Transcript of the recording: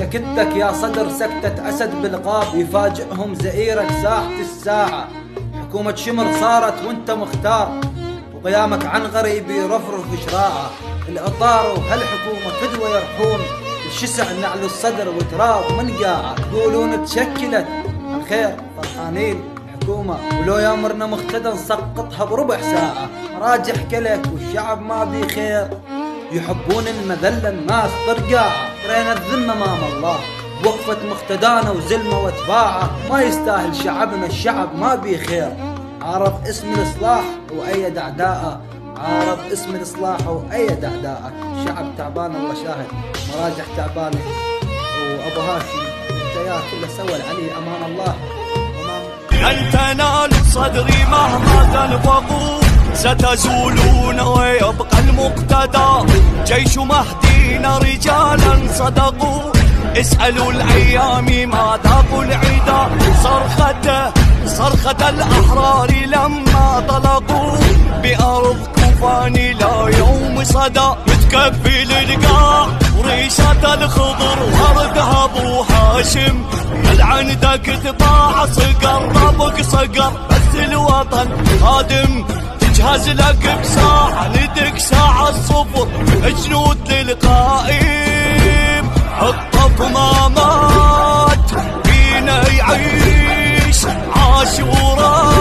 سكتك يا صدر سكتة أسد بالغاب، يفاجئهم زئيرك ساحة الساعة. حكومة شمر صارت وانت مختار، وقيامك عن غريب يرفرف شراعة. الأطار وهالحكومة فدوى يرحون، الشسع نعل الصدر وتراب من قاعة. يقولون تشكلت الخير فرحانين حكومة، ولو يامرنا مقتدى نسقطها بربع ساعة. راجح كلك والشعب ما بي خير، يحبون المذلة الناس طرقاعة. رينا الذمة امام الله وقفة مقتدانا وزلمة واتباعه، ما يستاهل شعبنا الشعب ما بي خير. عارض اسم الإصلاح وأيد أعداءه، عارض اسم الإصلاح وأيد أعداءه. شعب تعبان الله شاهد، مراجع تعبانة. وأبو هاشم انت يا كله سوى العلي أمان الله. لن تنالوا صدري مهما تنفقوا، ستزولون ويبقى المقتدى. جيش مهدينا رجالا صدقوا، اسألوا الأيام ما ذاقوا العدا. صرخة الأحرار لما طلقوا، بأرض كوفان لا يوم صدى. متكفي للقاع وريشة الخضر وردها أبو هاشم، هل عندك طباع صقر ربك صقر. بس الوطن خادم تجهز لك بساعة، لدك ساعة الصفر جنود للقائم. الطف ما مات فينا يعيش عاشورا.